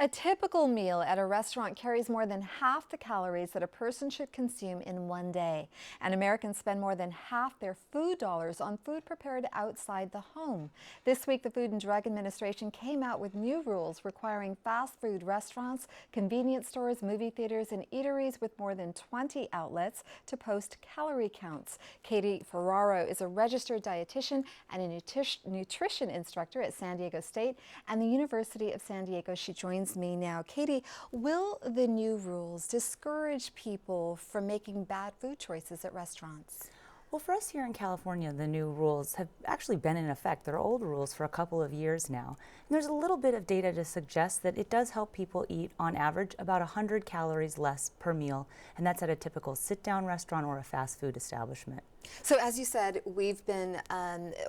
A typical meal at a restaurant carries more than half the calories that a person should consume in one day. And Americans spend more than half their food dollars on food prepared outside the home. This week, the Food and Drug Administration came out with new rules requiring fast food restaurants, convenience stores, movie theaters, and eateries with more than 20 outlets to post calorie counts. Katie Ferraro is a registered dietitian and a nutrition instructor at San Diego State and the University of San Diego. She joins me now. Katie, will the new rules discourage people from making bad food choices at restaurants? Well, for us here in California, the new rules have actually been in effect. They're old rules for a couple of years now. And there's a little bit of data to suggest that it does help people eat, on average, about 100 calories less per meal. And that's at a typical sit-down restaurant or a fast food establishment. So as you said, we've been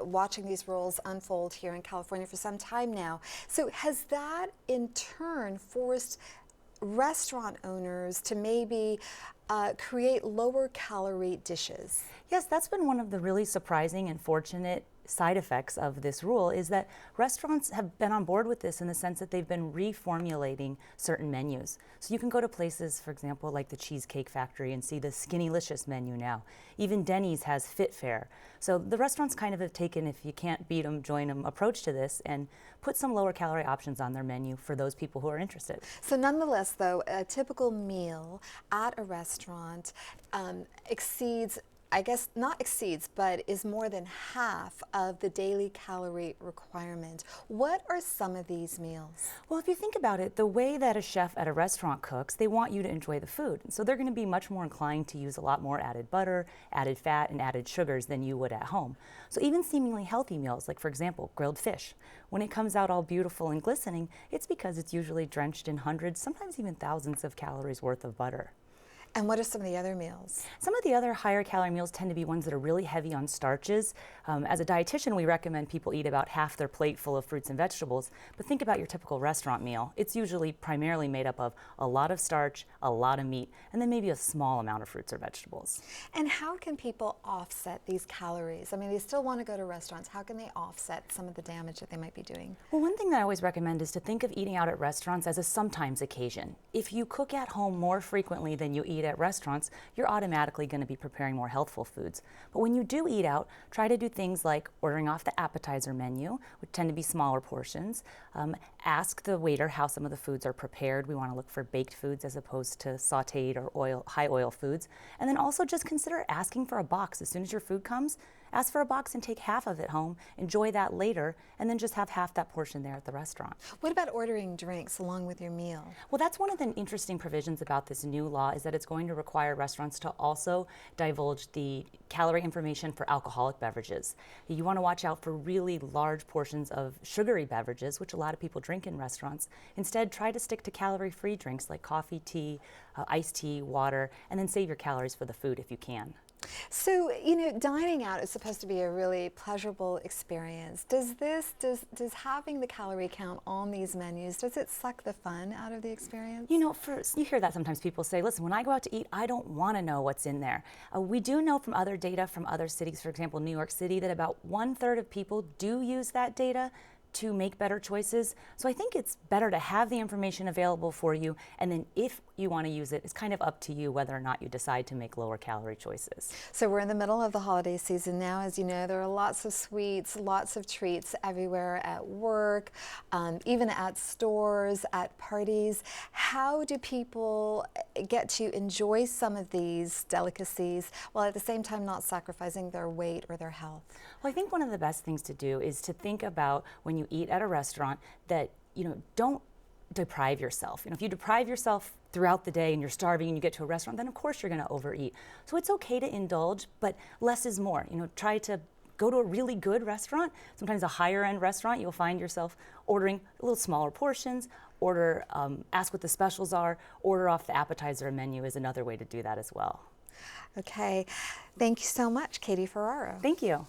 watching these rules unfold here in California for some time now. So has that in turn forced restaurant owners to maybe create lower calorie dishes? Yes, that's been one of the really surprising and fortunate side effects of this rule, is that restaurants have been on board with this in the sense that they've been reformulating certain menus. So you can go to places, for example, like the Cheesecake Factory and see the Skinnylicious menu now. Even Denny's has Fit Fare. So the restaurants kind of have taken, if you can't beat them, join them approach to this and put some lower calorie options on their menu for those people who are interested. So nonetheless, though, a typical meal at a restaurant exceeds, I guess not exceeds, but is more than half of the daily calorie requirement. What are some of these meals? Well, if you think about it, the way that a chef at a restaurant cooks, they want you to enjoy the food. So they're going to be much more inclined to use a lot more added butter, added fat, and added sugars than you would at home. So even seemingly healthy meals, like for example, grilled fish, when it comes out all beautiful and glistening, it's because it's usually drenched in hundreds, sometimes even thousands of calories worth of butter. And what are some of the other meals? Some of the other higher calorie meals tend to be ones that are really heavy on starches. As a dietitian, we recommend people eat about half their plate full of fruits and vegetables. But think about your typical restaurant meal. It's usually primarily made up of a lot of starch, a lot of meat, and then maybe a small amount of fruits or vegetables. And how can people offset these calories? I mean, they still want to go to restaurants. How can they offset some of the damage that they might be doing? Well, one thing that I always recommend is to think of eating out at restaurants as a sometimes occasion. If you cook at home more frequently than you eat at restaurants, you're automatically going to be preparing more healthful foods. But when you do eat out, try to do things like ordering off the appetizer menu, which tend to be smaller portions. Ask the waiter how some of the foods are prepared. We want to look for baked foods as opposed to sauteed or high oil foods. And then also just consider asking for a box. As soon as your food comes, ask for a box and take half of it home. Enjoy that later, and then just have half that portion there at the restaurant. What about ordering drinks along with your meal? Well, that's one of the interesting provisions about this new law, is that it's going to require restaurants to also divulge the calorie information for alcoholic beverages. You want to watch out for really large portions of sugary beverages, which a lot of people drink in restaurants. Instead, try to stick to calorie-free drinks like coffee, tea, iced tea, water, and then save your calories for the food if you can. So, you know, dining out is supposed to be a really pleasurable experience. Does having the calorie count on these menus, does it suck the fun out of the experience? You know, you hear that sometimes. People say, listen, when I go out to eat, I don't want to know what's in there. We do know from other data from other cities, for example, New York City, that about 1/3 of people do use that data to make better choices. So I think it's better to have the information available for you, and then if you want to use it, it's kind of up to you whether or not you decide to make lower calorie choices. So we're in the middle of the holiday season now. As you know, there are lots of sweets, lots of treats everywhere at work, even at stores, at parties. How do people get to enjoy some of these delicacies while at the same time not sacrificing their weight or their health? Well, I think one of the best things to do is to think about when you eat at a restaurant that, don't deprive yourself. If you deprive yourself throughout the day and you're starving and you get to a restaurant, then of course you're going to overeat. So it's okay to indulge, but less is more. Try to go to a really good restaurant. Sometimes a higher end restaurant, you'll find yourself ordering a little smaller portions, ask what the specials are, order off the appetizer menu is another way to do that as well. Okay. Thank you so much, Katie Ferraro. Thank you.